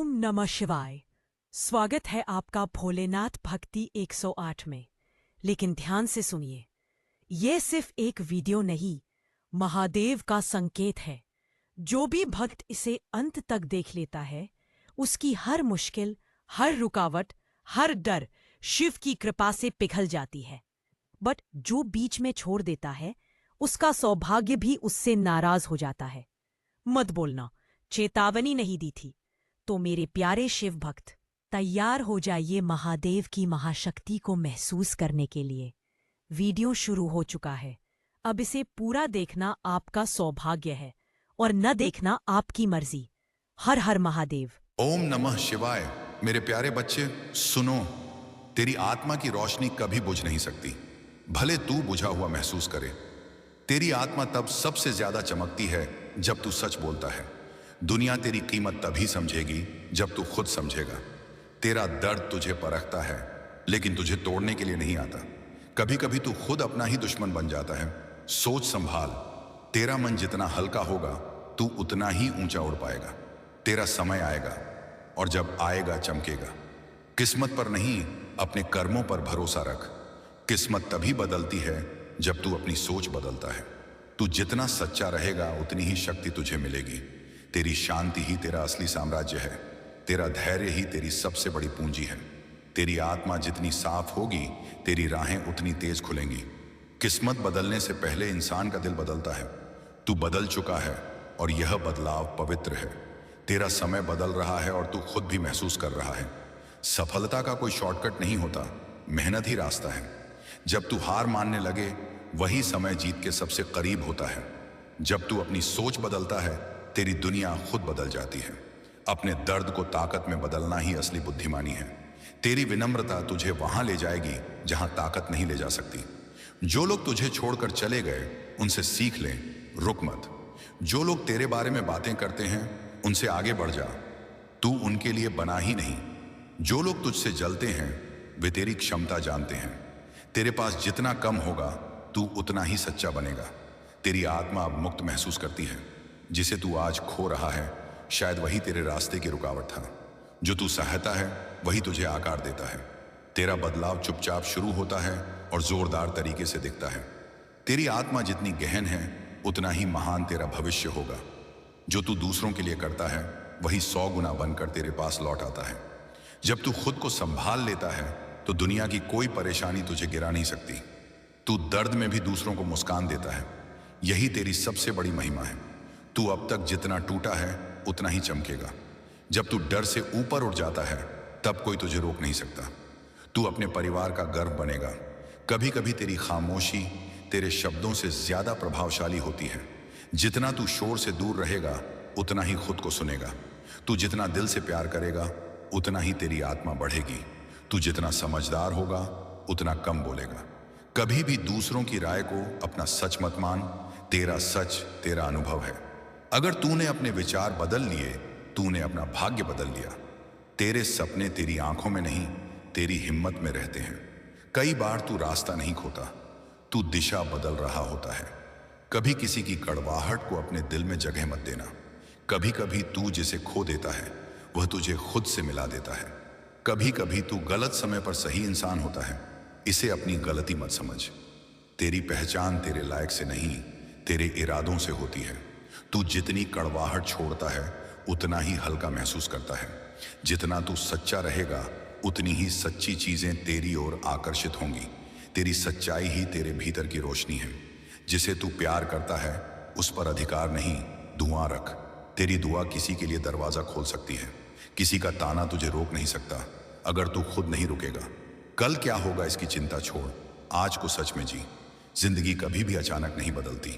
ओम नमः शिवाय। स्वागत है आपका भोलेनाथ भक्ति 108 में। लेकिन ध्यान से सुनिए, ये सिर्फ एक वीडियो नहीं, महादेव का संकेत है। जो भी भक्त इसे अंत तक देख लेता है, उसकी हर मुश्किल, हर रुकावट, हर डर शिव की कृपा से पिघल जाती है। बट जो बीच में छोड़ देता है, उसका सौभाग्य भी उससे नाराज हो जाता है। मत बोलना, चेतावनी नहीं दी थी। तो मेरे प्यारे शिव भक्त, तैयार हो जाइए महादेव की महाशक्ति को महसूस करने के लिए। वीडियो शुरू हो चुका है। अब इसे पूरा देखना आपका सौभाग्य है और न देखना आपकी मर्जी। हर हर महादेव। ओम नमः शिवाय। मेरे प्यारे बच्चे सुनो, तेरी आत्मा की रोशनी कभी बुझ नहीं सकती, भले तू बुझा हुआ महसूस करे। तेरी आत्मा तब सबसे ज्यादा चमकती है जब तू सच बोलता है। दुनिया तेरी कीमत तभी समझेगी जब तू खुद समझेगा। तेरा दर्द तुझे परखता है, लेकिन तुझे तोड़ने के लिए नहीं आता। कभी कभी तू खुद अपना ही दुश्मन बन जाता है। सोच संभाल, तेरा मन जितना हल्का होगा तू उतना ही ऊंचा उड़ पाएगा। तेरा समय आएगा और जब आएगा चमकेगा। किस्मत पर नहीं, अपने कर्मों पर भरोसा रख। किस्मत तभी बदलती है जब तू अपनी सोच बदलता है। तू जितना सच्चा रहेगा उतनी ही शक्ति तुझे मिलेगी। तेरी शांति ही तेरा असली साम्राज्य है। तेरा धैर्य ही तेरी सबसे बड़ी पूंजी है। तेरी आत्मा जितनी साफ होगी, तेरी राहें उतनी तेज खुलेंगी। किस्मत बदलने से पहले इंसान का दिल बदलता है। तू बदल चुका है और यह बदलाव पवित्र है। तेरा समय बदल रहा है और तू खुद भी महसूस कर रहा है। सफलता का कोई शॉर्टकट नहीं होता, मेहनत ही रास्ता है। जब तू हार मानने लगे, वही समय जीत के सबसे करीब होता है। जब तू अपनी सोच बदलता है, तेरी दुनिया खुद बदल जाती है। अपने दर्द को ताकत में बदलना ही असली बुद्धिमानी है। तेरी विनम्रता तुझे वहां ले जाएगी जहां ताकत नहीं ले जा सकती। जो लोग तुझे छोड़कर चले गए, उनसे सीख ले, रुक मत। जो लोग तेरे बारे में बातें करते हैं, उनसे आगे बढ़ जा। तू उनके लिए बना ही नहीं। जो लोग तुझसे जलते हैं, वे तेरी क्षमता जानते हैं। तेरे पास जितना कम होगा, तू उतना ही सच्चा बनेगा। तेरी आत्मा अब मुक्त महसूस करती है। जिसे तू आज खो रहा है, शायद वही तेरे रास्ते की रुकावट था। जो तू सहता है, वही तुझे आकार देता है। तेरा बदलाव चुपचाप शुरू होता है और जोरदार तरीके से दिखता है। तेरी आत्मा जितनी गहन है, उतना ही महान तेरा भविष्य होगा। जो तू दूसरों के लिए करता है, वही 100 गुना बनकर तेरे पास लौट आता है। जब तू खुद को संभाल लेता है, तो दुनिया की कोई परेशानी तुझे गिरा नहीं सकती। तू दर्द में भी दूसरों को मुस्कान देता है। यही तेरी सबसे बड़ी महिमा है। तू अब तक जितना टूटा है, उतना ही चमकेगा। जब तू डर से ऊपर उठ जाता है, तब कोई तुझे रोक नहीं सकता। तू अपने परिवार का गर्व बनेगा। कभी कभी तेरी खामोशी तेरे शब्दों से ज्यादा प्रभावशाली होती है। जितना तू शोर से दूर रहेगा, उतना ही खुद को सुनेगा। तू जितना दिल से प्यार करेगा, उतना ही तेरी आत्मा बढ़ेगी। तू जितना समझदार होगा, उतना कम बोलेगा। कभी भी दूसरों की राय को अपना सच मत मान। तेरा सच तेरा अनुभव है। अगर तूने अपने विचार बदल लिए, तूने अपना भाग्य बदल लिया। तेरे सपने तेरी आंखों में नहीं, तेरी हिम्मत में रहते हैं। कई बार तू रास्ता नहीं खोता, तू दिशा बदल रहा होता है। कभी किसी की कड़वाहट को अपने दिल में जगह मत देना। कभी कभी तू जिसे खो देता है, वह तुझे खुद से मिला देता है। कभी कभी तू गलत समय पर सही इंसान होता है। इसे अपनी गलती मत समझ। तेरी पहचान तेरे लायक से नहीं, तेरे इरादों से होती है। तू जितनी कड़वाहट छोड़ता है, उतना ही हल्का महसूस करता है। जितना तू सच्चा रहेगा, उतनी ही सच्ची चीजें तेरी ओर आकर्षित होंगी। तेरी सच्चाई ही तेरे भीतर की रोशनी है। जिसे तू प्यार करता है, उस पर अधिकार नहीं, दुआ रख। तेरी दुआ किसी के लिए दरवाजा खोल सकती है। किसी का ताना तुझे रोक नहीं सकता, अगर तू खुद नहीं रुकेगा। कल क्या होगा इसकी चिंता छोड़, आज को सच में जी। जिंदगी कभी भी अचानक नहीं बदलती,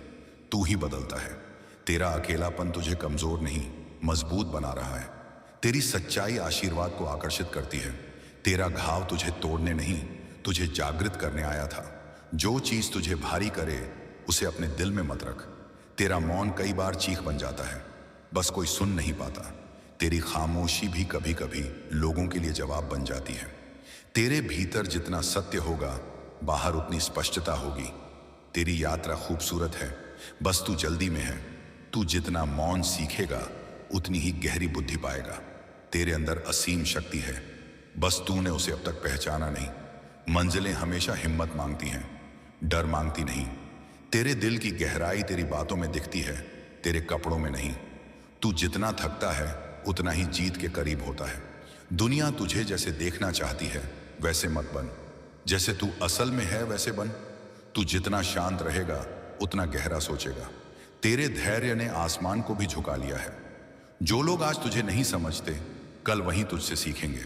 तू ही बदलता है। तेरा अकेलापन तुझे कमजोर नहीं, मजबूत बना रहा है। तेरी सच्चाई आशीर्वाद को आकर्षित करती है। तेरा घाव तुझे तोड़ने नहीं, तुझे जागृत करने आया था। जो चीज तुझे भारी करे, उसे अपने दिल में मत रख। तेरा मौन कई बार चीख बन जाता है, बस कोई सुन नहीं पाता। तेरी खामोशी भी कभी कभी लोगों के लिए जवाब बन जाती है। तेरे भीतर जितना सत्य होगा, बाहर उतनी स्पष्टता होगी। तेरी यात्रा खूबसूरत है, बस तू जल्दी में है। तू जितना मौन सीखेगा, उतनी ही गहरी बुद्धि पाएगा। तेरे अंदर असीम शक्ति है, बस तूने उसे अब तक पहचाना नहीं। मंजिलें हमेशा हिम्मत मांगती हैं, डर मांगती नहीं। तेरे दिल की गहराई तेरी बातों में दिखती है, तेरे कपड़ों में नहीं। तू जितना थकता है उतना ही जीत के करीब होता है। दुनिया तुझे जैसे देखना चाहती है वैसे मत बन, जैसे तू असल में है वैसे बन। तू जितना शांत रहेगा उतना गहरा सोचेगा। तेरे धैर्य ने आसमान को भी झुका लिया है। जो लोग आज तुझे नहीं समझते कल वहीं तुझसे सीखेंगे।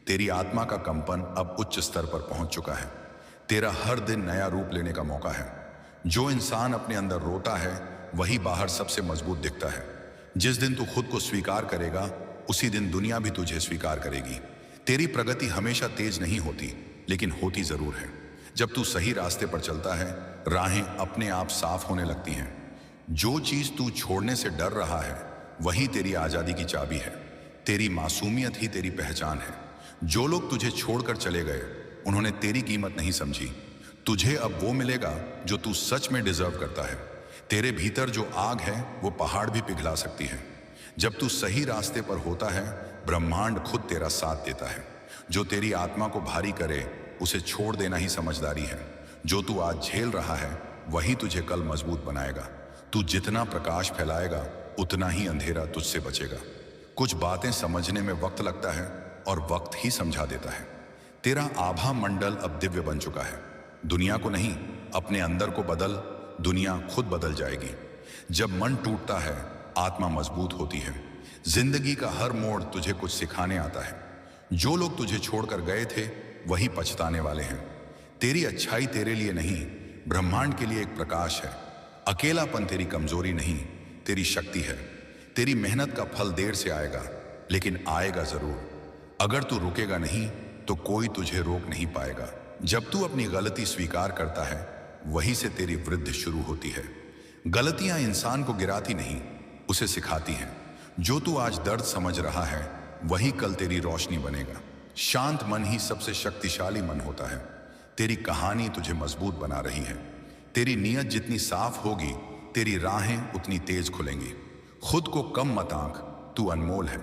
तेरी आत्मा का कंपन अब उच्च स्तर पर पहुंच चुका है। तेरा हर दिन नया रूप लेने का मौका है। जो इंसान अपने अंदर रोता है वही बाहर सबसे मजबूत दिखता है। जिस दिन तू खुद को स्वीकार करेगा उसी दिन दुनिया भी तुझे स्वीकार करेगी। तेरी प्रगति हमेशा तेज नहीं होती, लेकिन होती जरूर है। जब तू सही रास्ते पर चलता है राहें अपने आप साफ होने लगती हैं। जो चीज तू छोड़ने से डर रहा है वही तेरी आजादी की चाबी है। तेरी मासूमियत ही तेरी पहचान है। जो लोग तुझे छोड़कर चले गए उन्होंने तेरी कीमत नहीं समझी। तुझे अब वो मिलेगा जो तू सच में डिजर्व करता है। तेरे भीतर जो आग है वो पहाड़ भी पिघला सकती है। जब तू सही रास्ते पर होता है ब्रह्मांड खुद तेरा साथ देता है। जो तेरी आत्मा को भारी करे उसे छोड़ देना ही समझदारी है। जो तू आज झेल रहा है वही तुझे कल मजबूत बनाएगा। तू जितना प्रकाश फैलाएगा उतना ही अंधेरा तुझसे बचेगा। कुछ बातें समझने में वक्त लगता है और वक्त ही समझा देता है। तेरा आभा मंडल अब दिव्य बन चुका है। दुनिया को नहीं, अपने अंदर को बदल, दुनिया खुद बदल जाएगी। जब मन टूटता है आत्मा मजबूत होती है। जिंदगी का हर मोड़ तुझे कुछ सिखाने आता है। जो लोग तुझे छोड़कर गए थे वही पछताने वाले हैं। तेरी अच्छाई तेरे लिए नहीं, ब्रह्मांड के लिए एक प्रकाश है। अकेलापन तेरी कमजोरी नहीं, तेरी शक्ति है। तेरी मेहनत का फल देर से आएगा, लेकिन आएगा जरूर। अगर तू रुकेगा नहीं तो कोई तुझे रोक नहीं पाएगा। जब तू अपनी गलती स्वीकार करता है वहीं से तेरी वृद्धि शुरू होती है। गलतियां इंसान को गिराती नहीं, उसे सिखाती हैं। जो तू आज दर्द समझ रहा है वही कल तेरी रोशनी बनेगा। शांत मन ही सबसे शक्तिशाली मन होता है। तेरी कहानी तुझे मजबूत बना रही है। तेरी नीयत जितनी साफ होगी तेरी राहें उतनी तेज खुलेंगी। खुद को कम मत आंक, तू अनमोल है।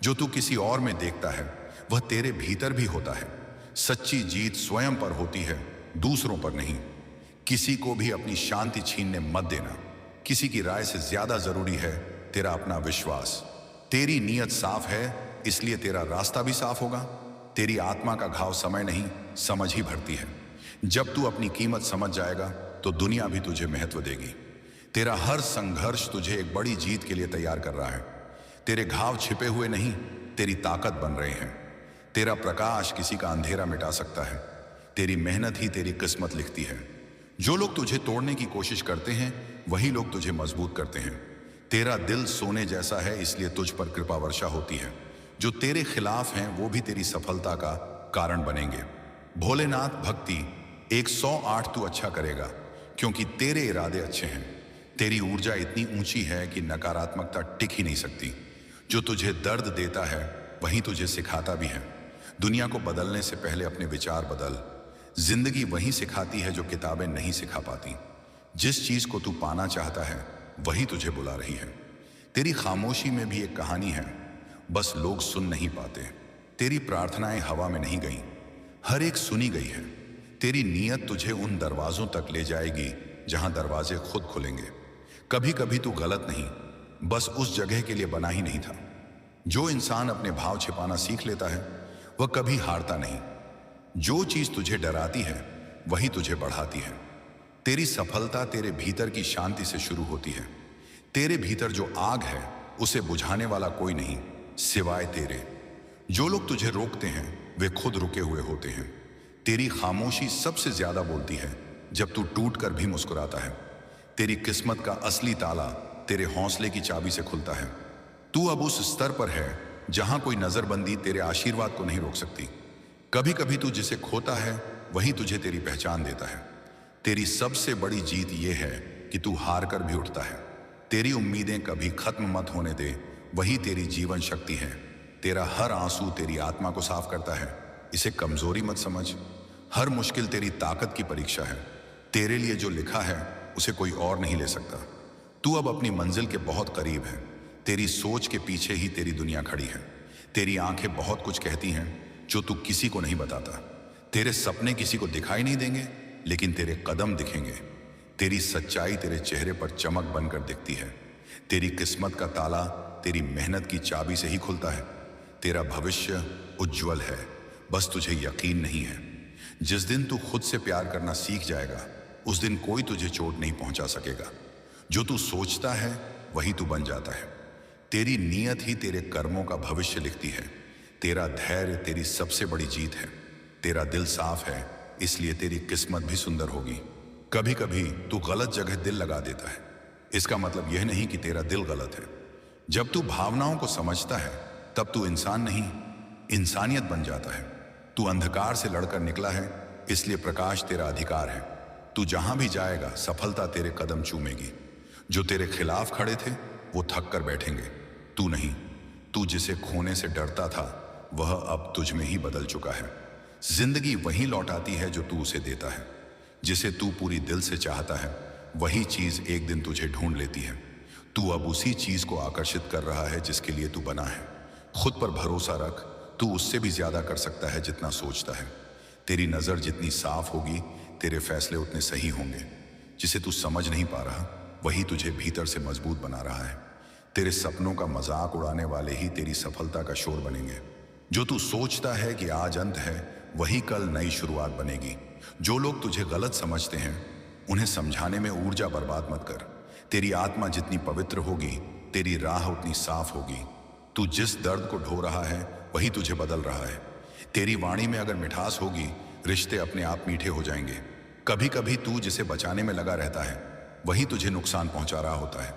जो तू किसी और में देखता है वह तेरे भीतर भी होता है। सच्ची जीत स्वयं पर होती है, दूसरों पर नहीं। किसी को भी अपनी शांति छीनने मत देना। किसी की राय से ज्यादा जरूरी है तेरा अपना विश्वास। तेरी नीयत साफ है इसलिए तेरा रास्ता भी साफ होगा। तेरी आत्मा का घाव समय नहीं, समझ ही भरती है। जब तू अपनी कीमत समझ जाएगा तो दुनिया भी तुझे महत्व देगी। तेरा हर संघर्ष तुझे एक बड़ी जीत के लिए तैयार कर रहा है। तेरे घाव छिपे हुए नहीं, तेरी ताकत बन रहे हैं। तेरा प्रकाश किसी का अंधेरा मिटा सकता है। तेरी मेहनत ही तेरी किस्मत लिखती है। जो लोग तुझे तोड़ने की कोशिश करते हैं वही लोग तुझे मजबूत करते हैं। तेरा दिल सोने जैसा है इसलिए तुझ पर कृपा वर्षा होती है। जो तेरे खिलाफ हैं वो भी तेरी सफलता का कारण बनेंगे। भोलेनाथ भक्ति 108 तू अच्छा करेगा क्योंकि तेरे इरादे अच्छे हैं। तेरी ऊर्जा इतनी ऊंची है कि नकारात्मकता टिक ही नहीं सकती। जो तुझे दर्द देता है वही तुझे सिखाता भी है। दुनिया को बदलने से पहले अपने विचार बदल। जिंदगी वही सिखाती है जो किताबें नहीं सिखा पाती। जिस चीज को तू पाना चाहता है वही तुझे बुला रही है। तेरी खामोशी में भी एक कहानी है, बस लोग सुन नहीं पाते। तेरी प्रार्थनाएं हवा में नहीं गईं, हर एक सुनी गई है। तेरी नीयत तुझे उन दरवाजों तक ले जाएगी जहां दरवाजे खुद खुलेंगे। कभी कभी तू गलत नहीं, बस उस जगह के लिए बना ही नहीं था। जो इंसान अपने भाव छिपाना सीख लेता है वह कभी हारता नहीं। जो चीज तुझे डराती है वही तुझे बढ़ाती है। तेरी सफलता तेरे भीतर की शांति से शुरू होती है। तेरे भीतर जो आग है उसे बुझाने वाला कोई नहीं सिवाय तेरे। जो लोग तुझे रोकते हैं वे खुद रुके हुए होते हैं। तेरी खामोशी सबसे ज्यादा बोलती है जब तू टूट कर भी मुस्कुराता है। तेरी किस्मत का असली ताला तेरे हौसले की चाबी से खुलता है। तू अब उस स्तर पर है जहां कोई नजरबंदी तेरे आशीर्वाद को नहीं रोक सकती। कभी कभी तू जिसे खोता है वही तुझे तेरी पहचान देता है। तेरी सबसे बड़ी जीत यह है कि तू हार कर भी उठता है। तेरी उम्मीदें कभी खत्म मत होने दे, वही तेरी जीवन शक्ति है। तेरा हर आंसू तेरी आत्मा को साफ करता है, इसे कमजोरी मत समझ। हर मुश्किल तेरी ताकत की परीक्षा है। तेरे लिए जो लिखा है उसे कोई और नहीं ले सकता। तू अब अपनी मंजिल के बहुत करीब है। तेरी सोच के पीछे ही तेरी दुनिया खड़ी है। तेरी आंखें बहुत कुछ कहती हैं जो तू किसी को नहीं बताता। तेरे सपने किसी को दिखाई नहीं देंगे, लेकिन तेरे कदम दिखेंगे। तेरी सच्चाई तेरे चेहरे पर चमक बनकर दिखती है। तेरी किस्मत का ताला तेरी मेहनत की चाबी से ही खुलता है। तेरा भविष्य उज्जवल है, बस तुझे यकीन नहीं है। जिस दिन तू खुद से प्यार करना सीख जाएगा, उस दिन कोई तुझे चोट नहीं पहुंचा सकेगा। जो तू सोचता है वही तू बन जाता है। तेरी नीयत ही तेरे कर्मों का भविष्य लिखती है। तेरा धैर्य तेरी सबसे बड़ी जीत है। तेरा दिल साफ है, इसलिए तेरी किस्मत भी सुंदर होगी। कभी कभी तू गलत जगह दिल लगा देता है, इसका मतलब यह नहीं कि तेरा दिल गलत है। जब तू भावनाओं को समझता है, तब तू इंसान नहीं, इंसानियत बन जाता है। तू अंधकार से लड़कर निकला है, इसलिए प्रकाश तेरा अधिकार है। तू जहां भी जाएगा, सफलता तेरे कदम चूमेगी। जो तेरे खिलाफ खड़े थे, वो थक कर बैठेंगे, तू नहीं। तू जिसे खोने से डरता था, वह अब तुझ में ही बदल चुका है। जिंदगी वही लौटाती है जो तू उसे देता है। जिसे तू पूरी दिल से चाहता है, वही चीज एक दिन तुझे ढूंढ लेती है। तू अब उसी चीज को आकर्षित कर रहा है जिसके लिए तू बना है। खुद पर भरोसा रख, तू उससे भी ज्यादा कर सकता है जितना सोचता है। तेरी नजर जितनी साफ होगी, तेरे फैसले उतने सही होंगे। जिसे तू समझ नहीं पा रहा, वही तुझे भीतर से मजबूत बना रहा है। तेरे सपनों का मजाक उड़ाने वाले ही तेरी सफलता का शोर बनेंगे। जो तू सोचता है कि आज अंत है, वही कल नई शुरुआत बनेगी। जो लोग तुझे गलत समझते हैं, उन्हें समझाने में ऊर्जा बर्बाद मत कर। तेरी आत्मा जितनी पवित्र होगी, तेरी राह उतनी साफ होगी। तू जिस दर्द को ढो रहा है, वही तुझे बदल रहा है। तेरी वाणी में अगर मिठास होगी, रिश्ते अपने आप मीठे हो जाएंगे। कभी कभी तू जिसे बचाने में लगा रहता है, वही तुझे नुकसान पहुंचा रहा होता है।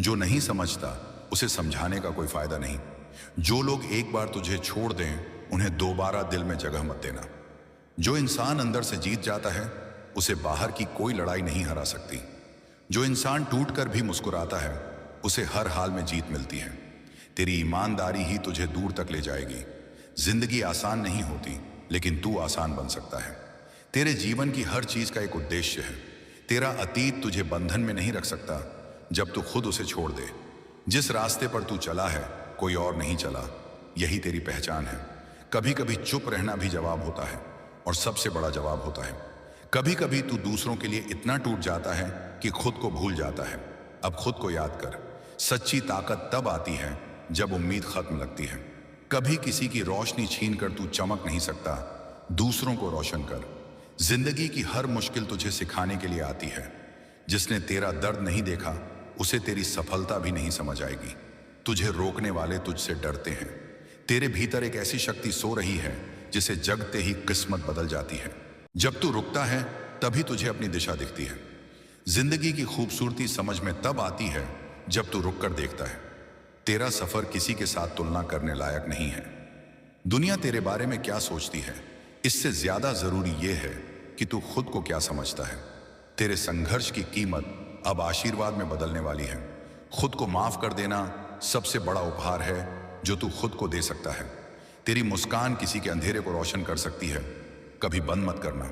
जो नहीं समझता, उसे समझाने का कोई फायदा नहीं। जो लोग एक बार तुझे छोड़ दें, उन्हें दोबारा दिल में जगह मत देना। जो इंसान अंदर से जीत जाता है, उसे बाहर की कोई लड़ाई नहीं हरा सकती। जो इंसान टूटकर भी मुस्कुराता है, उसे हर हाल में जीत मिलती है। तेरी ईमानदारी ही तुझे दूर तक ले जाएगी। जिंदगी आसान नहीं होती, लेकिन तू आसान बन सकता है। तेरे जीवन की हर चीज का एक उद्देश्य है। तेरा अतीत तुझे बंधन में नहीं रख सकता जब तू खुद उसे छोड़ दे। जिस रास्ते पर तू चला है, कोई और नहीं चला, यही तेरी पहचान है। कभी कभी चुप रहना भी जवाब होता है, और सबसे बड़ा जवाब होता है। कभी कभी तू दूसरों के लिए इतना टूट जाता है कि खुद को भूल जाता है। अब खुद को याद कर, सच्ची ताकत तब आती है जब उम्मीद खत्म लगती है। कभी किसी की रोशनी छीन कर तू चमक नहीं सकता, दूसरों को रोशन कर। जिंदगी की हर मुश्किल तुझे सिखाने के लिए आती है। जिसने तेरा दर्द नहीं देखा, उसे तेरी सफलता भी नहीं समझ आएगी। तुझे रोकने वाले तुझसे डरते हैं। तेरे भीतर एक ऐसी शक्ति सो रही है जिसे जगते ही किस्मत बदल जाती है। जब तू रुकता है, तभी तुझे अपनी दिशा दिखती है। जिंदगी की खूबसूरती समझ में तब आती है जब तू रुक कर देखता है। तेरा सफर किसी के साथ तुलना करने लायक नहीं है। दुनिया तेरे बारे में क्या सोचती है, इससे ज्यादा जरूरी यह है कि तू खुद को क्या समझता है। तेरे संघर्ष की कीमत अब आशीर्वाद में बदलने वाली है। खुद को माफ कर देना सबसे बड़ा उपहार है जो तू खुद को दे सकता है। तेरी मुस्कान किसी के अंधेरे को रोशन कर सकती है। कभी बंद मत करना।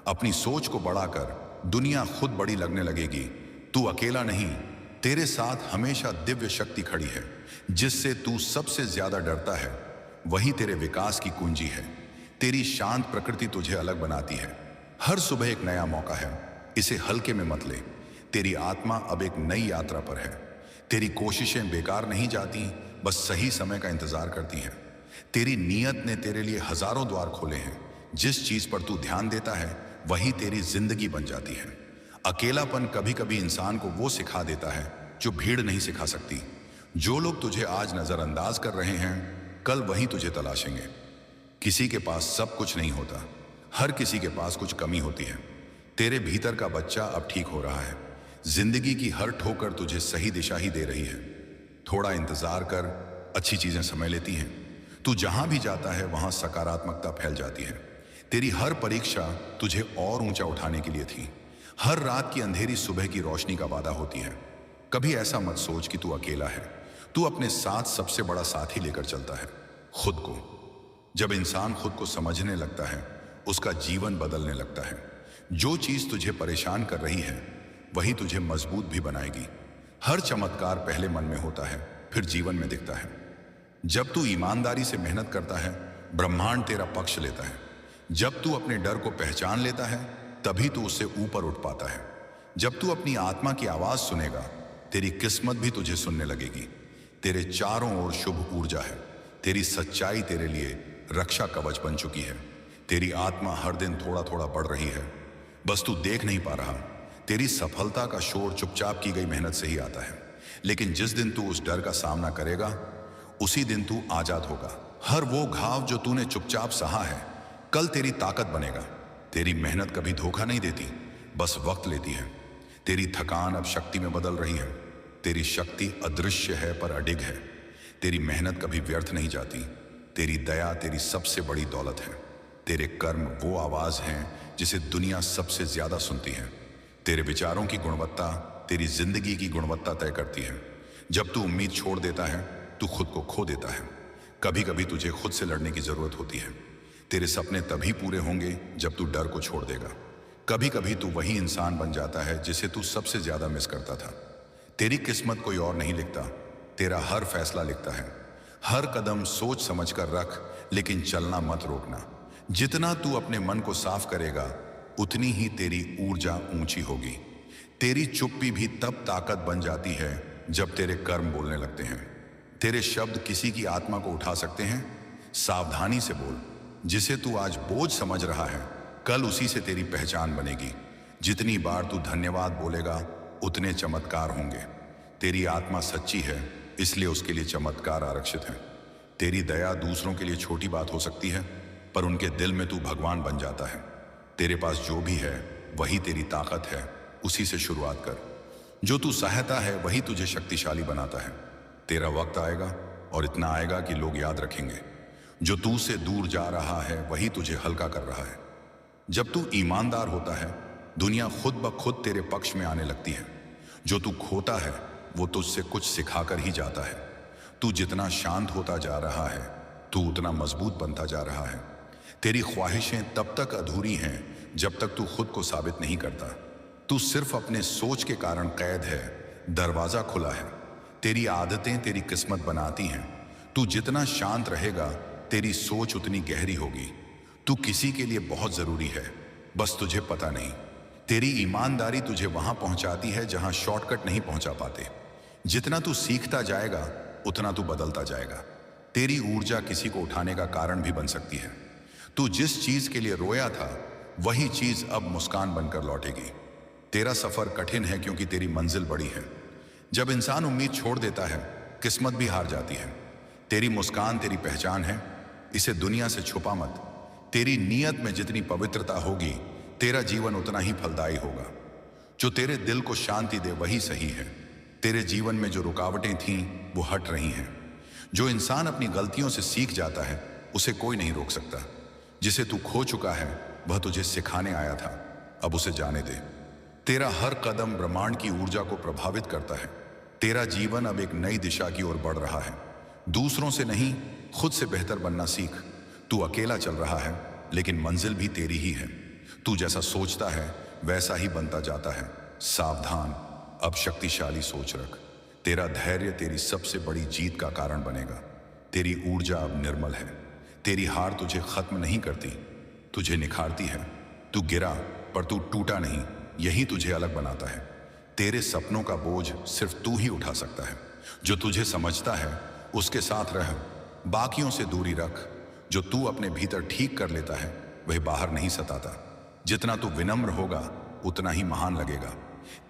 अपनी सोच को बढ़ाकर दुनिया खुद बड़ी लगने लगेगी। तू अकेला नहीं, तेरे साथ हमेशा दिव्य शक्ति खड़ी है। जिससे तू सबसे ज्यादा डरता है, वही तेरे विकास की कुंजी है। तेरी शांत प्रकृति तुझे अलग बनाती है। हर सुबह एक नया मौका है, इसे हल्के में मत ले। तेरी आत्मा अब एक नई यात्रा पर है। तेरी कोशिशें बेकार नहीं जाती, बस सही समय का इंतजार करती हैं। तेरी नीयत ने तेरे लिए हजारों द्वार खोले हैं। जिस चीज पर तू ध्यान देता है, वही तेरी जिंदगी बन जाती है। अकेलापन कभी कभी इंसान को वो सिखा देता है जो भीड़ नहीं सिखा सकती। जो लोग तुझे आज नजरअंदाज कर रहे हैं, कल वही तुझे तलाशेंगे। किसी के पास सब कुछ नहीं होता, हर किसी के पास कुछ कमी होती है। तेरे भीतर का बच्चा अब ठीक हो रहा है। जिंदगी की हर ठोकर तुझे सही दिशा ही दे रही है। थोड़ा इंतजार कर, अच्छी चीजें समय लेती हैं। तू जहां भी जाता है, वहां सकारात्मकता फैल जाती है। तेरी हर परीक्षा तुझे और ऊंचा उठाने के लिए थी। हर रात की अंधेरी सुबह की रोशनी का वादा होती है। कभी ऐसा मत सोच कि तू अकेला है। तू अपने साथ सबसे बड़ा साथी लेकर चलता है, खुद को। जब इंसान खुद को समझने लगता है, उसका जीवन बदलने लगता है। जो चीज तुझे परेशान कर रही है, वही तुझे मजबूत भी बनाएगी। हर चमत्कार पहले मन में होता है, फिर जीवन में दिखता है। जब तू ईमानदारी से मेहनत करता है, ब्रह्मांड तेरा पक्ष लेता है। जब तू अपने डर को पहचान लेता है, तभी तू उससे ऊपर उठ पाता है। जब तू अपनी आत्मा की आवाज सुनेगा, तेरी किस्मत भी तुझे सुनने लगेगी। तेरे चारों ओर शुभ ऊर्जा है। तेरी सच्चाई तेरे लिए रक्षा कवच बन चुकी है। तेरी आत्मा हर दिन थोड़ा थोड़ा बढ़ रही है, बस तू देख नहीं पा रहा। तेरी सफलता का शोर चुपचाप की गई मेहनत से ही आता है। लेकिन जिस दिन तू उस डर का सामना करेगा, उसी दिन तू आजाद होगा। हर वो घाव जो तूने चुपचाप सहा है, कल तेरी ताकत बनेगा। तेरी मेहनत कभी धोखा नहीं देती, बस वक्त लेती है। तेरी थकान अब शक्ति में बदल रही है। तेरी शक्ति अदृश्य है पर अडिग है। तेरी मेहनत कभी व्यर्थ नहीं जाती। तेरी दया तेरी सबसे बड़ी दौलत है। तेरे कर्म वो आवाज हैं जिसे दुनिया सबसे ज्यादा सुनती है। तेरे विचारों की गुणवत्ता तेरी जिंदगी की गुणवत्ता तय करती है। जब तू उम्मीद छोड़ देता है, तू खुद को खो देता है। कभी कभी तुझे खुद से लड़ने की जरूरत होती है। तेरे सपने तभी पूरे होंगे जब तू डर को छोड़ देगा। कभी कभी तू वही इंसान बन जाता है जिसे तू सबसे ज्यादा मिस करता था। तेरी किस्मत कोई और नहीं लिखता, तेरा हर फैसला लिखता है। हर कदम सोच समझ कर रख, लेकिन चलना मत रोकना। जितना तू अपने मन को साफ करेगा, उतनी ही तेरी ऊर्जा ऊंची होगी। तेरी चुप्पी भी तब ताकत बन जाती है जब तेरे कर्म बोलने लगते हैं। तेरे शब्द किसी की आत्मा को उठा सकते हैं। सावधानी से बोल। जिसे तू आज बोझ समझ रहा है, कल उसी से तेरी पहचान बनेगी। जितनी बार तू धन्यवाद बोलेगा, उतने चमत्कार होंगे। तेरी आत्मा सच्ची है, इसलिए उसके लिए चमत्कार आरक्षित है। तेरी दया दूसरों के लिए छोटी बात हो सकती है, पर उनके दिल में तू भगवान बन जाता है। तेरे पास जो भी है वही तेरी ताकत है, उसी से शुरुआत कर। जो तू सहता है वही तुझे शक्तिशाली बनाता है। तेरा वक्त आएगा और इतना आएगा कि लोग याद रखेंगे। जो तू से दूर जा रहा है वही तुझे हल्का कर रहा है। जब तू ईमानदार होता है, दुनिया खुद ब खुद तेरे पक्ष में आने लगती है। जो तू खोता है वो तुझसे कुछ सिखाकर ही जाता है। तू जितना शांत होता जा रहा है, तू उतना मजबूत बनता जा रहा है। तेरी ख्वाहिशें तब तक अधूरी हैं जब तक तू खुद को साबित नहीं करता। तू सिर्फ अपने सोच के कारण कैद है, दरवाजा खुला है। तेरी आदतें तेरी किस्मत बनाती हैं। तू जितना शांत रहेगा, तेरी सोच उतनी गहरी होगी। तू किसी के लिए बहुत जरूरी है, बस तुझे पता नहीं। तेरी ईमानदारी तुझे वहां पहुंचाती है जहां शॉर्टकट नहीं पहुंचा पाते। जितना तू सीखता जाएगा, उतना तू बदलता जाएगा। तेरी ऊर्जा किसी को उठाने का कारण भी बन सकती है। तू जिस चीज के लिए रोया था, वही चीज अब मुस्कान बनकर लौटेगी। तेरा सफर कठिन है क्योंकि तेरी मंजिल बड़ी है। जब इंसान उम्मीद छोड़ देता है, किस्मत भी हार जाती है। तेरी मुस्कान तेरी पहचान है, इसे दुनिया से छुपा मत। तेरी नीयत में जितनी पवित्रता होगी, तेरा जीवन उतना ही फलदायी होगा। जो तेरे दिल को शांति दे वही सही है। तेरे जीवन में जो रुकावटें थीं, वो हट रही हैं। जो इंसान अपनी गलतियों से सीख जाता है, उसे कोई नहीं रोक सकता। जिसे तू खो चुका है, वह तुझे सिखाने आया था, अब उसे जाने दे। तेरा हर कदम ब्रह्मांड की ऊर्जा को प्रभावित करता है। तेरा जीवन अब एक नई दिशा की ओर बढ़ रहा है। दूसरों से नहीं, खुद से बेहतर बनना सीख। तू अकेला चल रहा है, लेकिन मंजिल भी तेरी ही है। तू जैसा सोचता है, वैसा ही बनता जाता है। सावधान, अब शक्तिशाली सोच रख। तेरा धैर्य तेरी सबसे बड़ी जीत का कारण बनेगा। तेरी ऊर्जा अब निर्मल है। तेरी हार तुझे खत्म नहीं करती, तुझे निखारती है। तू गिरा पर तू टूटा नहीं, यही तुझे अलग बनाता है। तेरे सपनों का बोझ सिर्फ तू ही उठा सकता है। जो तुझे समझता है, उसके साथ रह, बाकियों से दूरी रख। जो तू अपने भीतर ठीक कर लेता है, वह बाहर नहीं सताता। जितना तू विनम्र होगा, उतना ही महान लगेगा।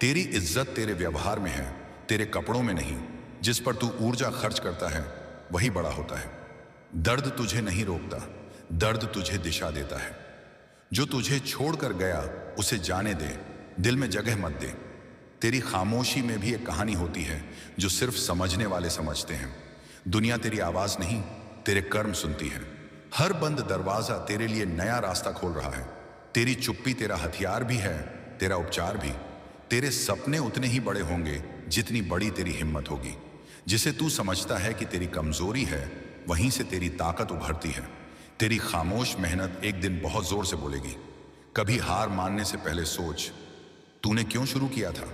तेरी इज्जत तेरे व्यवहार में है, तेरे कपड़ों में नहीं। जिस पर तू ऊर्जा खर्च करता है, वही बड़ा होता है। दर्द तुझे नहीं रोकता, दर्द तुझे दिशा देता है। जो तुझे छोड़कर गया, उसे जाने दे, दिल में जगह मत दे। तेरी खामोशी में भी एक कहानी होती है जो सिर्फ समझने वाले समझते हैं। दुनिया तेरी आवाज नहीं, तेरे कर्म सुनती है। हर बंद दरवाजा तेरे लिए नया रास्ता खोल रहा है। तेरी चुप्पी तेरा हथियार भी है, तेरा उपचार भी। तेरे सपने उतने ही बड़े होंगे जितनी बड़ी तेरी हिम्मत होगी। जिसे तू समझता है कि तेरी कमजोरी है, वहीं से तेरी ताकत उभरती है। तेरी खामोश मेहनत एक दिन बहुत जोर से बोलेगी। कभी हार मानने से पहले सोच, तूने क्यों शुरू किया था।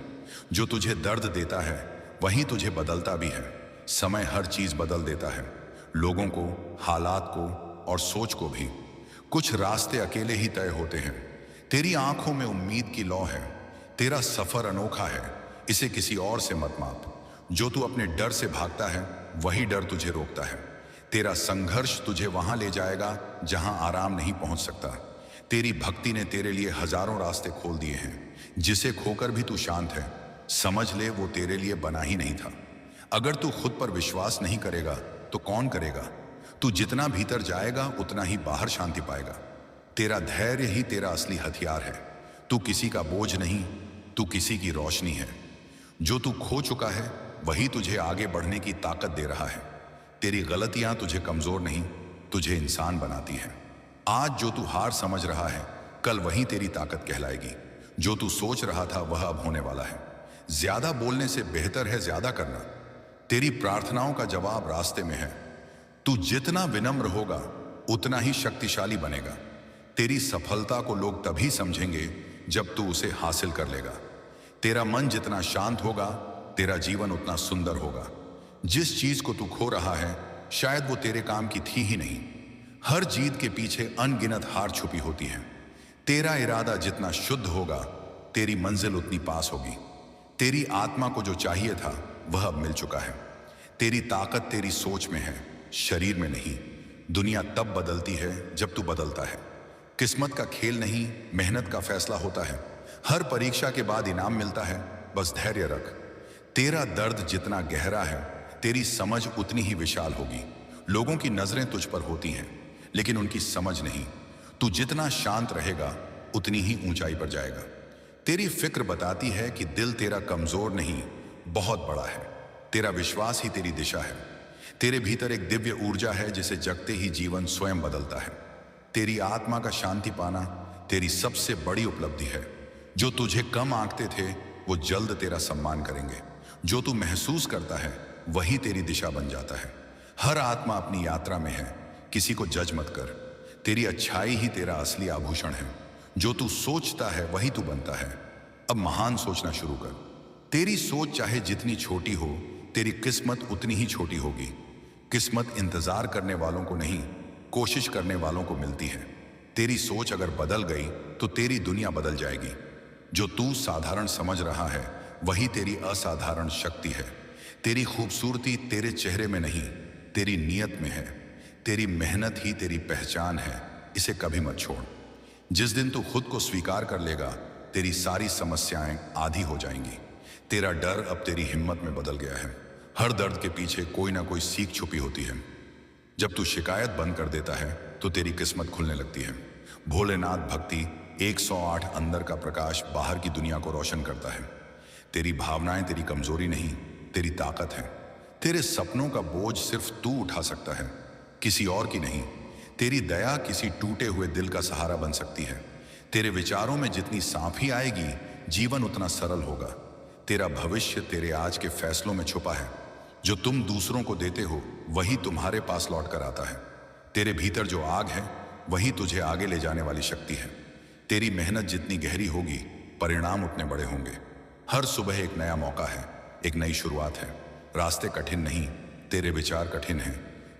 जो तुझे दर्द देता है, वही तुझे बदलता भी है। समय हर चीज बदल देता है। लोगों को, हालात को और सोच को भी। कुछ रास्ते अकेले ही तय होते हैं। तेरी आंखों में उम्मीद की लौ है। तेरा सफर अनोखा है, इसे किसी और से मत माप। जो तू अपने डर से भागता है वही डर तुझे रोकता है। तेरा संघर्ष तुझे वहां ले जाएगा जहां आराम नहीं पहुंच सकता। तेरी भक्ति ने तेरे लिए हजारों रास्ते खोल दिए हैं। जिसे खोकर भी तू शांत है, समझ ले वो तेरे लिए बना ही नहीं था। अगर तू खुद पर विश्वास नहीं करेगा तो कौन करेगा? तू जितना भीतर जाएगा उतना ही बाहर शांति पाएगा। तेरा धैर्य ही तेरा असली हथियार है। तू किसी का बोझ नहीं, तू किसी की रोशनी है। जो तू खो चुका है वही तुझे आगे बढ़ने की ताकत दे रहा है। तेरी गलतियां तुझे कमजोर नहीं, तुझे इंसान बनाती हैं। आज जो तू हार समझ रहा है, कल वही तेरी ताकत कहलाएगी। जो तू सोच रहा था वह अब होने वाला है। ज्यादा बोलने से बेहतर है ज्यादा करना। तेरी प्रार्थनाओं का जवाब रास्ते में है। तू जितना विनम्र होगा उतना ही शक्तिशाली बनेगा। तेरी सफलता को लोग तभी समझेंगे जब तू उसे हासिल कर लेगा। तेरा मन जितना शांत होगा, तेरा जीवन उतना सुंदर होगा। जिस चीज को तू खो रहा है शायद वो तेरे काम की थी ही नहीं। हर जीत के पीछे अनगिनत हार छुपी होती है। तेरा इरादा जितना शुद्ध होगा, तेरी मंजिल उतनी पास होगी। तेरी आत्मा को जो चाहिए था वह अब मिल चुका है। तेरी ताकत तेरी सोच में है, शरीर में नहीं। दुनिया तब बदलती है जब तू बदलता है। किस्मत का खेल नहीं, मेहनत का फैसला होता है। हर परीक्षा के बाद इनाम मिलता है, बस धैर्य रख। तेरा दर्द जितना गहरा है, तेरी समझ उतनी ही विशाल होगी। लोगों की नजरें तुझ पर होती हैं, लेकिन उनकी समझ नहीं। तू जितना शांत रहेगा उतनी ही ऊंचाई पर जाएगा। तेरी फिक्र बताती है कि दिल तेरा कमजोर नहीं, बहुत बड़ा है। तेरा विश्वास ही तेरी दिशा है। तेरे भीतर एक दिव्य ऊर्जा है जिसे जगते ही जीवन स्वयं बदलता है। तेरी आत्मा का शांति पाना तेरी सबसे बड़ी उपलब्धि है। जो तुझे कम आंकते थे वो जल्द तेरा सम्मान करेंगे। जो तू महसूस करता है वही तेरी दिशा बन जाता है। हर आत्मा अपनी यात्रा में है, किसी को जज मत कर। तेरी अच्छाई ही तेरा असली आभूषण है। जो तू सोचता है वही तू बनता है। अब महान सोचना शुरू कर। तेरी सोच चाहे जितनी छोटी हो, तेरी किस्मत उतनी ही छोटी होगी। किस्मत इंतजार करने वालों को नहीं, कोशिश करने वालों को मिलती है। तेरी सोच अगर बदल गई तो तेरी दुनिया बदल जाएगी। जो तू साधारण समझ रहा है वही तेरी असाधारण शक्ति है। तेरी खूबसूरती तेरे चेहरे में नहीं, तेरी नीयत में है। तेरी मेहनत ही तेरी पहचान है, इसे कभी मत छोड़। जिस दिन तू खुद को स्वीकार कर लेगा, तेरी सारी समस्याएं आधी हो जाएंगी। तेरा डर अब तेरी हिम्मत में बदल गया है। हर दर्द के पीछे कोई ना कोई सीख छुपी होती है। जब तू शिकायत बंद कर देता है तो तेरी किस्मत खुलने लगती है। भोलेनाथ भक्ति 108 अंदर का प्रकाश बाहर की दुनिया को रोशन करता है। तेरी भावनाएं तेरी कमजोरी नहीं, तेरी ताकत है। तेरे सपनों का बोझ सिर्फ तू उठा सकता है, किसी और की नहीं। तेरी दया किसी टूटे हुए दिल का सहारा बन सकती है। तेरे विचारों में जितनी साफी आएगी, जीवन उतना सरल होगा। तेरा भविष्य तेरे आज के फैसलों में छुपा है। जो तुम दूसरों को देते हो वही तुम्हारे पास लौट कर आता है। तेरे भीतर जो आग है वही तुझे आगे ले जाने वाली शक्ति है। तेरी मेहनत जितनी गहरी होगी, परिणाम उतने बड़े होंगे। हर सुबह एक नया मौका है, एक नई शुरुआत है। रास्ते कठिन नहीं, तेरे विचार कठिन हैं।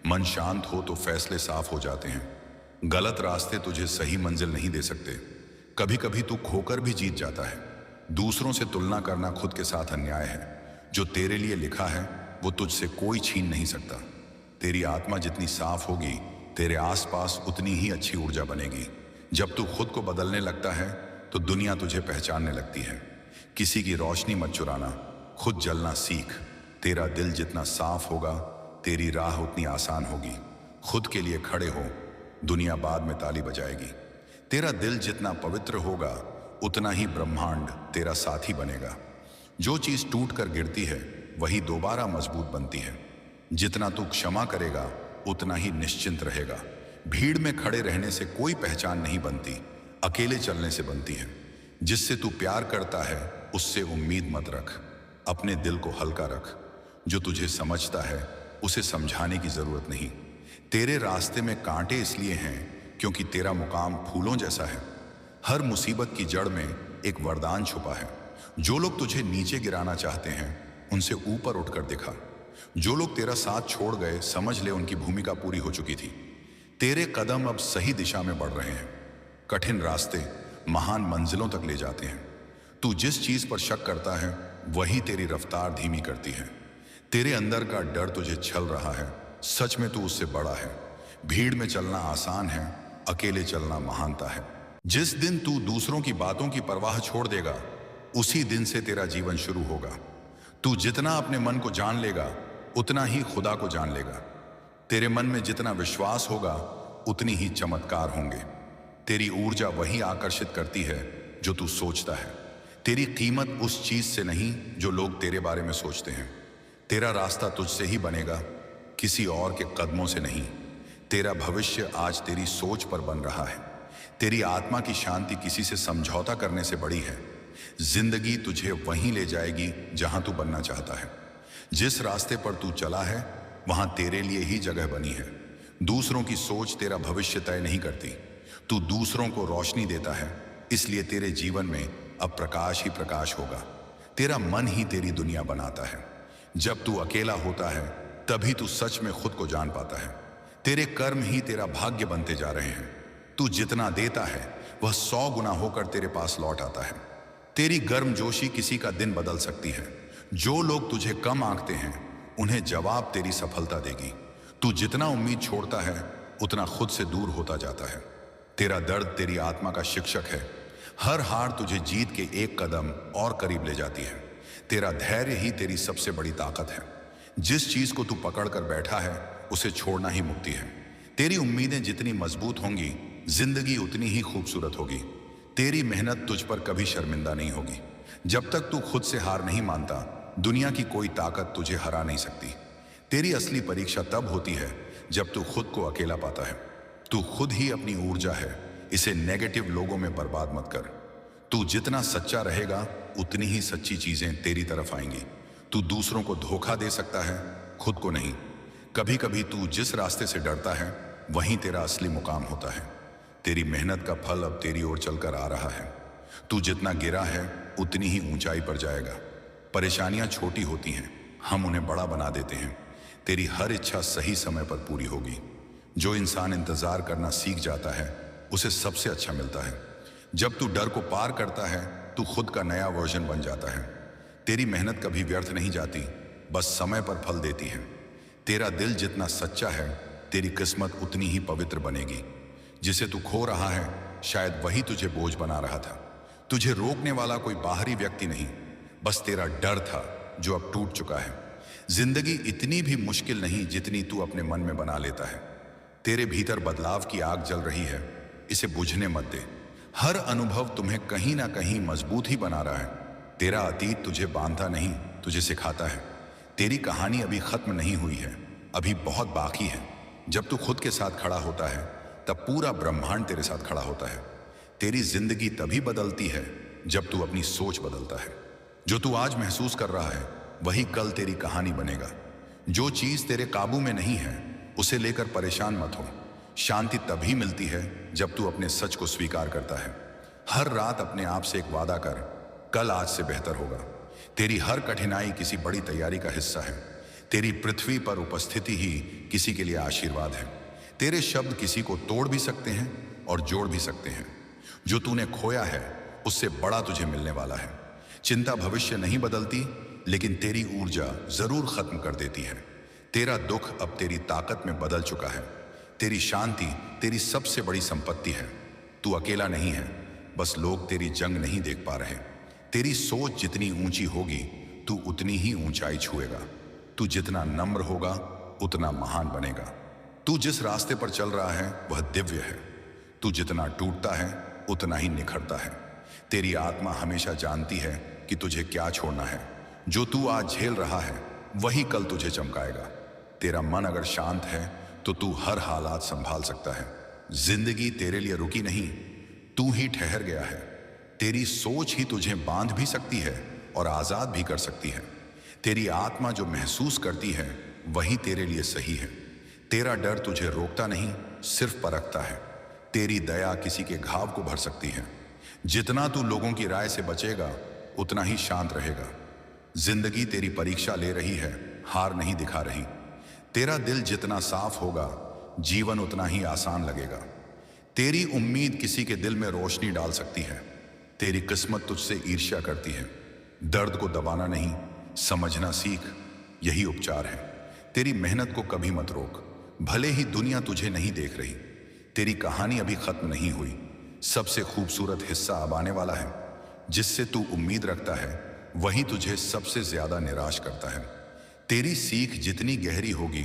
मन शांत हो तो फैसले साफ हो जाते हैं। गलत रास्ते तुझे सही मंजिल नहीं दे सकते। कभी कभी तू खोकर भी जीत जाता है। दूसरों से तुलना करना खुद के साथ अन्याय है। जो तेरे लिए लिखा है वो तुझसे कोई छीन नहीं सकता। तेरी आत्मा जितनी साफ होगी, तेरे आसपास उतनी ही अच्छी ऊर्जा बनेगी। जब तू खुद को बदलने लगता है तो दुनिया तुझे पहचानने लगती है। किसी की रोशनी मत चुराना, खुद जलना सीख। तेरा दिल जितना साफ होगा, तेरी राह उतनी आसान होगी। खुद के लिए खड़े हो, दुनिया बाद में ताली बजाएगी। तेरा दिल जितना पवित्र होगा, उतना ही ब्रह्मांड तेरा साथी बनेगा। जो चीज टूट कर गिरती है वही दोबारा मजबूत बनती है। जितना तू क्षमा करेगा उतना ही निश्चिंत रहेगा। भीड़ में खड़े रहने से कोई पहचान नहीं बनती, अकेले चलने से बनती है। जिससे तू प्यार करता है उससे उम्मीद मत रख। अपने दिल को हल्का रख। जो तुझे समझता है उसे समझाने की जरूरत नहीं। तेरे रास्ते में कांटे इसलिए हैं क्योंकि तेरा मुकाम फूलों जैसा है। हर मुसीबत की जड़ में एक वरदान छुपा है। जो लोग तुझे नीचे गिराना चाहते हैं उनसे ऊपर उठकर दिखा। जो लोग तेरा साथ छोड़ गए, समझ ले उनकी भूमिका पूरी हो चुकी थी। तेरे कदम अब सही दिशा में बढ़ रहे हैं। कठिन रास्ते महान मंजिलों तक ले जाते हैं। तू जिस चीज पर शक करता है वही तेरी रफ्तार धीमी करती है। तेरे अंदर का डर तुझे छल रहा है, सच में तू उससे बड़ा है। भीड़ में चलना आसान है, अकेले चलना महानता है। जिस दिन तू दूसरों की बातों की परवाह छोड़ देगा, उसी दिन से तेरा जीवन शुरू होगा। तू जितना अपने मन को जान लेगा, उतना ही खुदा को जान लेगा। तेरे मन में जितना विश्वास होगा, उतनी ही चमत्कार होंगे। तेरी ऊर्जा वही आकर्षित करती है जो तू सोचता है। तेरी कीमत उस चीज से नहीं जो लोग तेरे बारे में सोचते हैं। तेरा रास्ता तुझसे ही बनेगा, किसी और के कदमों से नहीं। तेरा भविष्य आज तेरी सोच पर बन रहा है। तेरी आत्मा की शांति किसी से समझौता करने से बड़ी है। जिंदगी तुझे वहीं ले जाएगी जहां तू बनना चाहता है। जिस रास्ते पर तू चला है, वहां तेरे लिए ही जगह बनी है। दूसरों की सोच तेरा भविष्य तय नहीं करती। तू दूसरों को रोशनी देता है, इसलिए तेरे जीवन में अब प्रकाश ही प्रकाश होगा। तेरा मन ही तेरी दुनिया बनाता है। जब तू अकेला होता है, तभी तू सच में खुद को जान पाता है। तेरे कर्म ही तेरा भाग्य बनते जा रहे हैं। तू जितना देता है, वह 100 गुना होकर तेरे पास लौट आता है। तेरी गर्मजोशी किसी का दिन बदल सकती है। जो लोग तुझे कम आंकते हैं, उन्हें जवाब तेरी सफलता देगी। तू जितना उम्मीद छोड़ता है, उतना खुद से दूर होता जाता है। तेरा दर्द तेरी आत्मा का शिक्षक है। हर हार तुझे जीत के एक कदम और करीब ले जाती है। तेरा धैर्य ही तेरी सबसे बड़ी ताकत है। जिस चीज को तू पकड़ कर बैठा है, उसे छोड़ना ही मुक्ति है। तेरी उम्मीदें जितनी मजबूत होंगी, जिंदगी उतनी ही खूबसूरत होगी। तेरी मेहनत तुझ पर कभी शर्मिंदा नहीं होगी। जब तक तू खुद से हार नहीं मानता, दुनिया की कोई ताकत तुझे हरा नहीं सकती। तेरी असली परीक्षा तब होती है जब तू खुद को अकेला पाता है। तू खुद ही अपनी ऊर्जा है, इसे नेगेटिव लोगों में बर्बाद मत कर। तू जितना सच्चा रहेगा, उतनी ही सच्ची चीजें तेरी तरफ आएंगी। तू दूसरों को धोखा दे सकता है, खुद को नहीं। कभी कभी तू जिस रास्ते से डरता है, वहीं तेरा असली मुकाम होता है। तेरी मेहनत का फल अब तेरी ओर चलकर आ रहा है। तू जितना गिरा है, उतनी ही ऊंचाई पर जाएगा। परेशानियां छोटी होती हैं, हम उन्हें बड़ा बना देते हैं। तेरी हर इच्छा सही समय पर पूरी होगी। जो इंसान इंतजार करना सीख जाता है, उसे सबसे अच्छा मिलता है। जब तू डर को पार करता है, तू खुद का नया वर्जन बन जाता है। तेरी मेहनत कभी व्यर्थ नहीं जाती, बस समय पर फल देती है। तेरा दिल जितना सच्चा है, तेरी किस्मत उतनी ही पवित्र बनेगी। जिसे तू खो रहा है, शायद वही तुझे बोझ बना रहा था। तुझे रोकने वाला कोई बाहरी व्यक्ति नहीं, बस तेरा डर था जो अब टूट चुका है। जिंदगी इतनी भी मुश्किल नहीं जितनी तू अपने मन में बना लेता है। तेरे भीतर बदलाव की आग जल रही है, इसे बुझने मत दे। हर अनुभव तुम्हें कहीं ना कहीं मजबूत ही बना रहा है। तेरा अतीत तुझे बांधता नहीं, तुझे सिखाता है। तेरी कहानी अभी खत्म नहीं हुई है, अभी बहुत बाकी है। जब तू खुद के साथ खड़ा होता है, तब पूरा ब्रह्मांड तेरे साथ खड़ा होता है। तेरी जिंदगी तभी बदलती है जब तू अपनी सोच बदलता है। जो तू आज महसूस कर रहा है, वही कल तेरी कहानी बनेगा। जो चीज तेरे काबू में नहीं है, उसे लेकर परेशान मत हो। शांति तभी मिलती है जब तू अपने सच को स्वीकार करता है। हर रात अपने आप से एक वादा कर, कल आज से बेहतर होगा। तेरी हर कठिनाई किसी बड़ी तैयारी का हिस्सा है। तेरी पृथ्वी पर उपस्थिति ही किसी के लिए आशीर्वाद है। तेरे शब्द किसी को तोड़ भी सकते हैं और जोड़ भी सकते हैं। जो तूने खोया है, उससे बड़ा तुझे मिलने वाला है। चिंता भविष्य नहीं बदलती, लेकिन तेरी ऊर्जा जरूर खत्म कर देती है। तेरा दुख अब तेरी ताकत में बदल चुका है। तेरी शांति तेरी सबसे बड़ी संपत्ति है। तू अकेला नहीं है, बस लोग तेरी जंग नहीं देख पा रहे। तेरी सोच जितनी ऊंची होगी, तू उतनी ही ऊंचाई छुएगा। तू जितना नम्र होगा, उतना महान बनेगा। तू जिस रास्ते पर चल रहा है, वह दिव्य है। तू जितना टूटता है, उतना ही निखरता है। तेरी आत्मा हमेशा जानती है कि तुझे क्या छोड़ना है। जो तू आज झेल रहा है, वही कल तुझे चमकाएगा। तेरा मन अगर शांत है, तो तू हर हालात संभाल सकता है। जिंदगी तेरे लिए रुकी नहीं, तू ही ठहर गया है। तेरी सोच ही तुझे बांध भी सकती है और आजाद भी कर सकती है। तेरी आत्मा जो महसूस करती है, वही तेरे लिए सही है। तेरा डर तुझे रोकता नहीं, सिर्फ परखता है। तेरी दया किसी के घाव को भर सकती है। जितना तू लोगों की राय से बचेगा, उतना ही शांत रहेगा। जिंदगी तेरी परीक्षा ले रही है, हार नहीं दिखा रही। तेरा दिल जितना साफ होगा, जीवन उतना ही आसान लगेगा। तेरी उम्मीद किसी के दिल में रोशनी डाल सकती है। तेरी किस्मत तुझसे ईर्ष्या करती है। दर्द को दबाना नहीं, समझना सीख, यही उपचार है। तेरी मेहनत को कभी मत रोक, भले ही दुनिया तुझे नहीं देख रही। तेरी कहानी अभी खत्म नहीं हुई। सबसे खूबसूरत हिस्सा अब आने वाला है। जिससे तू उम्मीद रखता है वही तुझे सबसे ज्यादा निराश करता है। तेरी सीख जितनी गहरी होगी,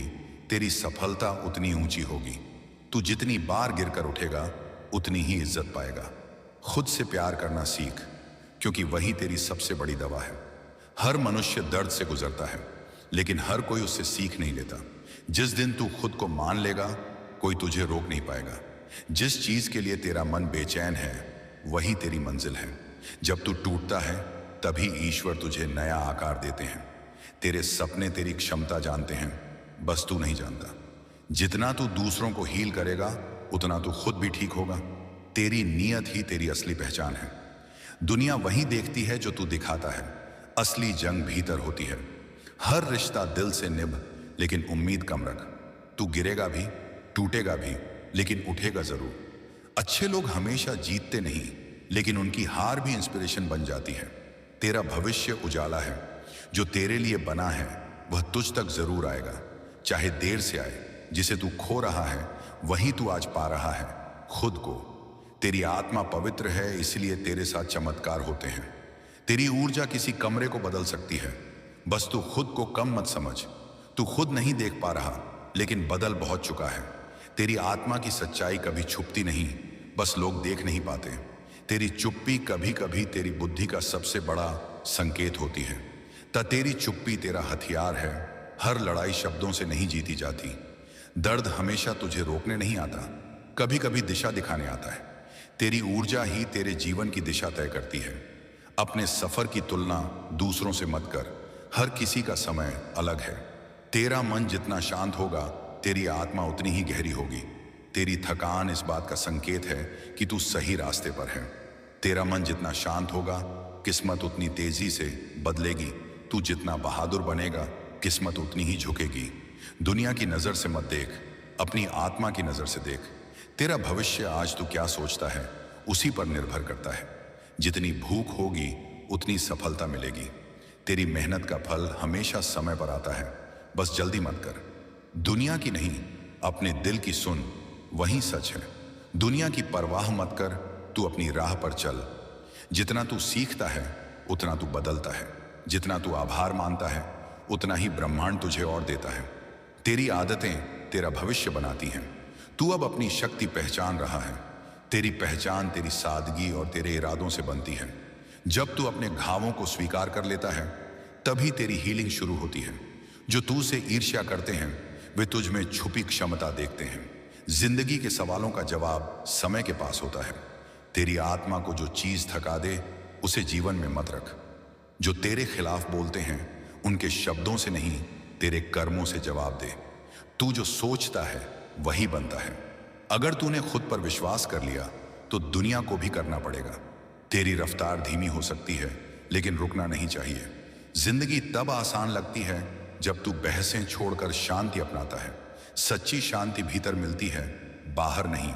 तेरी सफलता उतनी ऊंची होगी। तू जितनी बार गिरकर उठेगा, उतनी ही इज्जत पाएगा। खुद से प्यार करना सीख, क्योंकि वही तेरी सबसे बड़ी दवा है। हर मनुष्य दर्द से गुजरता है, लेकिन हर कोई उससे सीख नहीं लेता। जिस दिन तू खुद को मान लेगा, कोई तुझे रोक नहीं पाएगा। जिस चीज के लिए तेरा मन बेचैन है, वही तेरी मंजिल है। जब तू टूटता है, तभी ईश्वर तुझे नया आकार देते हैं। तेरे सपने तेरी क्षमता जानते हैं, बस तू नहीं जानता। जितना तू दूसरों को हील करेगा, उतना तू खुद भी ठीक होगा। तेरी नीयत ही तेरी असली पहचान है। दुनिया वही देखती है जो तू दिखाता है। असली जंग भीतर होती है। हर रिश्ता दिल से निभ, लेकिन उम्मीद कम रख। तू गिरेगा भी, टूटेगा भी, लेकिन उठेगा जरूर। अच्छे लोग हमेशा जीतते नहीं, लेकिन उनकी हार भी इंस्पिरेशन बन जाती है। तेरा भविष्य उजाला है। जो तेरे लिए बना है वह तुझ तक जरूर आएगा, चाहे देर से आए। जिसे तू खो रहा है, वही तू आज पा रहा है, खुद को। तेरी आत्मा पवित्र है, इसलिए तेरे साथ चमत्कार होते हैं। तेरी ऊर्जा किसी कमरे को बदल सकती है। बस तू खुद को कम मत समझ। तू खुद नहीं देख पा रहा, लेकिन बदल बहुत चुका है। तेरी आत्मा की सच्चाई कभी छुपती नहीं, बस लोग देख नहीं पाते। तेरी चुप्पी कभी कभी तेरी बुद्धि का सबसे बड़ा संकेत होती है। तेरी चुप्पी तेरा हथियार है। हर लड़ाई शब्दों से नहीं जीती जाती। दर्द हमेशा तुझे रोकने नहीं आता, कभी कभी दिशा दिखाने आता है। तेरी ऊर्जा ही तेरे जीवन की दिशा तय करती है। अपने सफर की तुलना दूसरों से मत कर। हर किसी का समय अलग है। तेरा मन जितना शांत होगा, तेरी आत्मा उतनी ही गहरी होगी। तेरी थकान इस बात का संकेत है कि तू सही रास्ते पर है। तेरा मन जितना शांत होगा, किस्मत उतनी तेजी से बदलेगी। तू जितना बहादुर बनेगा, किस्मत उतनी ही झुकेगी। दुनिया की नजर से मत देख, अपनी आत्मा की नजर से देख। तेरा भविष्य आज तू क्या सोचता है, उसी पर निर्भर करता है। जितनी भूख होगी, उतनी सफलता मिलेगी। तेरी मेहनत का फल हमेशा समय पर आता है, बस जल्दी मत कर। दुनिया की नहीं, अपने दिल की सुन, वही सच है। दुनिया की परवाह मत कर, तू अपनी राह पर चल। जितना तू सीखता है, उतना तू बदलता है। जितना तू आभार मानता है, उतना ही ब्रह्मांड तुझे और देता है। तेरी आदतें तेरा भविष्य बनाती हैं। तू अब अपनी शक्ति पहचान रहा है। तेरी पहचान तेरी सादगी और तेरे इरादों से बनती है। जब तू अपने घावों को स्वीकार कर लेता है, तभी तेरी हीलिंग शुरू होती है। जो तू से ईर्ष्या करते हैं, वे तुझ में छुपी क्षमता देखते हैं। जिंदगी के सवालों का जवाब समय के पास होता है। तेरी आत्मा को जो चीज थका दे, उसे जीवन में मत रख। जो तेरे खिलाफ बोलते हैं, उनके शब्दों से नहीं, तेरे कर्मों से जवाब दे। तू जो सोचता है, वही बनता है। अगर तूने खुद पर विश्वास कर लिया, तो दुनिया को भी करना पड़ेगा। तेरी रफ्तार धीमी हो सकती है, लेकिन रुकना नहीं चाहिए। जिंदगी तब आसान लगती है जब तू बहसें छोड़कर शांति अपनाता है। सच्ची शांति भीतर मिलती है, बाहर नहीं।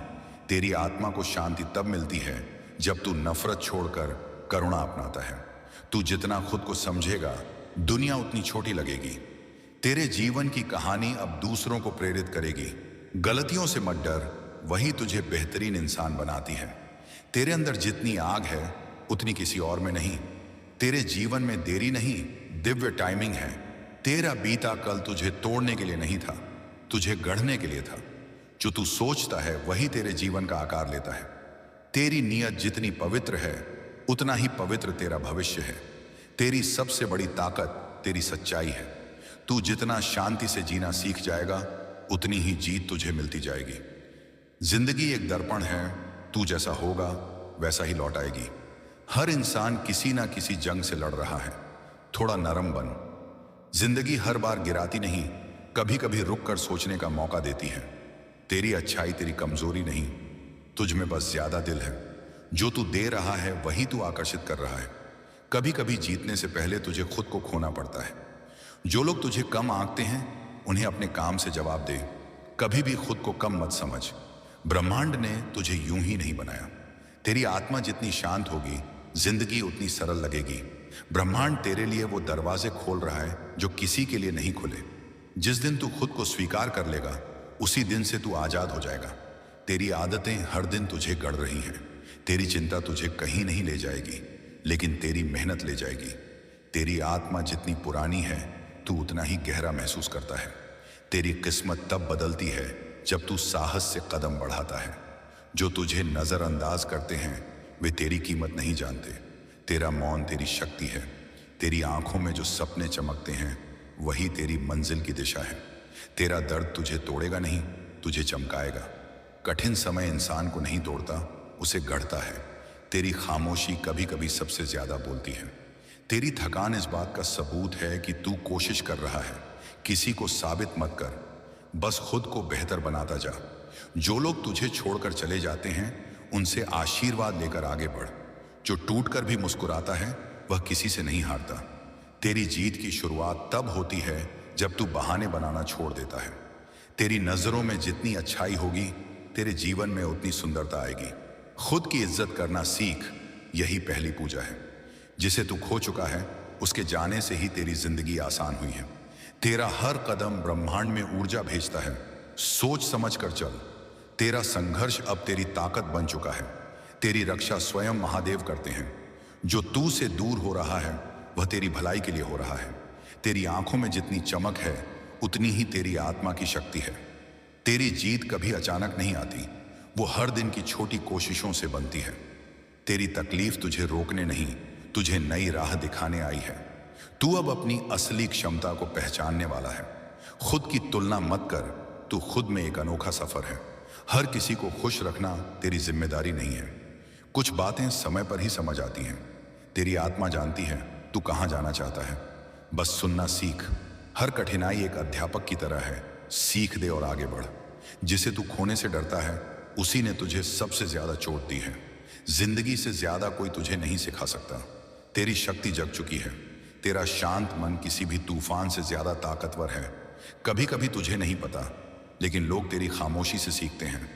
तेरी आत्मा को शांति तब मिलती है जब तू नफरत छोड़कर करुणा अपनाता है। तू जितना खुद को समझेगा, दुनिया उतनी छोटी लगेगी। तेरे जीवन की कहानी अब दूसरों को प्रेरित करेगी। गलतियों से मत डर, वही तुझे बेहतरीन इंसान बनाती है। तेरे अंदर जितनी आग है, उतनी किसी और में नहीं। तेरे जीवन में देरी नहीं, दिव्य टाइमिंग है। तेरा बीता कल तुझे तोड़ने के लिए नहीं था, तुझे गढ़ने के लिए था। जो तू सोचता है, वही तेरे जीवन का आकार लेता है। तेरी नीयत जितनी पवित्र है, उतना ही पवित्र तेरा भविष्य है। तेरी सबसे बड़ी ताकत तेरी सच्चाई है। तू जितना शांति से जीना सीख जाएगा, उतनी ही जीत तुझे मिलती जाएगी। जिंदगी एक दर्पण है, तू जैसा होगा वैसा ही लौट आएगी। हर इंसान किसी ना किसी जंग से लड़ रहा है। थोड़ा नरम बन। जिंदगी हर बार गिराती नहीं, कभी कभी रुक कर सोचने का मौका देती है। तेरी अच्छाई तेरी कमजोरी नहीं, तुझ में बस ज्यादा दिल है। जो तू दे रहा है, वही तू आकर्षित कर रहा है। कभी कभी जीतने से पहले तुझे खुद को खोना पड़ता है। जो लोग तुझे कम आंकते हैं उन्हें अपने काम से जवाब दे। कभी भी खुद को कम मत समझ। ब्रह्मांड ने तुझे यूं ही नहीं बनाया। तेरी आत्मा जितनी शांत होगी, जिंदगी उतनी सरल लगेगी। ब्रह्मांड तेरे लिए वो दरवाजे खोल रहा है जो किसी के लिए नहीं खुले। जिस दिन तू खुद को स्वीकार कर लेगा, उसी दिन से तू आजाद हो जाएगा। तेरी आदतें हर दिन तुझे गढ़ रही हैं। तेरी चिंता तुझे कहीं नहीं ले जाएगी, लेकिन तेरी मेहनत ले जाएगी। तेरी आत्मा जितनी पुरानी है, तू उतना ही गहरा महसूस करता है। तेरी किस्मत तब बदलती है जब तू साहस से कदम बढ़ाता है। जो तुझे नजरअंदाज करते हैं वे तेरी कीमत नहीं जानते। तेरा मौन तेरी शक्ति है। तेरी आंखों में जो सपने चमकते हैं वही तेरी मंजिल की दिशा है। तेरा दर्द तुझे तोड़ेगा नहीं, तुझे चमकाएगा। कठिन समय इंसान को नहीं तोड़ता, उसे गढ़ता है। तेरी खामोशी कभी कभी सबसे ज्यादा बोलती है। तेरी थकान इस बात का सबूत है कि तू कोशिश कर रहा है। किसी को साबित मत कर, बस खुद को बेहतर बनाता जा। जो लोग तुझे छोड़कर चले जाते हैं उनसे आशीर्वाद लेकर आगे बढ़। जो टूटकर भी मुस्कुराता है वह किसी से नहीं हारता। तेरी जीत की शुरुआत तब होती है जब तू बहाने बनाना छोड़ देता है। तेरी नजरों में जितनी अच्छाई होगी, तेरे जीवन में उतनी सुंदरता आएगी। खुद की इज्जत करना सीख, यही पहली पूजा है। जिसे तू खो चुका है उसके जाने से ही तेरी जिंदगी आसान हुई है। तेरा हर कदम ब्रह्मांड में ऊर्जा भेजता है। सोच समझ कर चल। तेरा संघर्ष अब तेरी ताकत बन चुका है। तेरी रक्षा स्वयं महादेव करते हैं। जो तू से दूर हो रहा है वह तेरी भलाई के लिए हो रहा है। तेरी आंखों में जितनी चमक है उतनी ही तेरी आत्मा की शक्ति है। तेरी जीत कभी अचानक नहीं आती, वो हर दिन की छोटी कोशिशों से बनती है। तेरी तकलीफ तुझे रोकने नहीं, तुझे नई राह दिखाने आई है। तू अब अपनी असली क्षमता को पहचानने वाला है। खुद की तुलना मत कर, तू खुद में एक अनोखा सफर है। हर किसी को खुश रखना तेरी जिम्मेदारी नहीं है। कुछ बातें समय पर ही समझ आती हैं। तेरी आत्मा जानती है तू कहाँ जाना चाहता है। बस सुनना सीख। हर कठिनाई एक अध्यापक की तरह है। सीख दे और आगे बढ़। जिसे तू खोने से डरता है उसी ने तुझे सबसे ज्यादा चोट दी है। जिंदगी से ज्यादा कोई तुझे नहीं सिखा सकता। तेरी शक्ति जग चुकी है। तेरा शांत मन किसी भी तूफान से ज्यादा ताकतवर है। कभी कभी तुझे नहीं पता, लेकिन लोग तेरी खामोशी से सीखते हैं।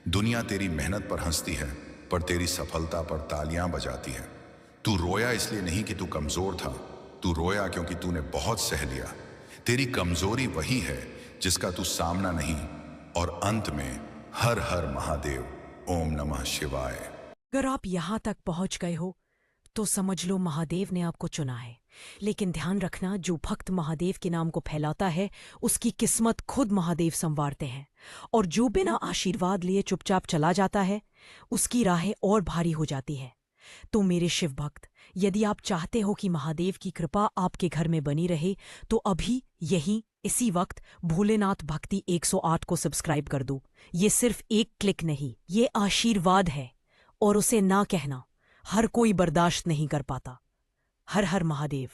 दुनिया तेरी मेहनत पर हंसती है, पर तेरी सफलता पर तालियां बजाती है। तू रोया इसलिए नहीं कि तू कमजोर था, तू रोया क्योंकि तूने बहुत सह लिया। तेरी कमजोरी वही है जिसका तू सामना नहीं। और अंत में हर हर महादेव, ओम नमः शिवाय। अगर आप यहाँ तक पहुँच गए हो तो समझ लो महादेव ने आपको चुना है। लेकिन ध्यान रखना, जो भक्त महादेव के नाम को फैलाता है उसकी किस्मत खुद महादेव संवारते हैं। और जो बिना आशीर्वाद लिए चुपचाप चला जाता है उसकी राहें और भारी हो जाती है। तो मेरे शिव भक्त, यदि आप चाहते हो कि महादेव की कृपा आपके घर में बनी रहे तो अभी यहीं इसी वक्त भोलेनाथ भक्ति 108 को सब्सक्राइब कर दो। ये सिर्फ एक क्लिक नहीं, ये आशीर्वाद है और उसे ना कहना हर कोई बर्दाश्त नहीं कर पाता। हर हर महादेव।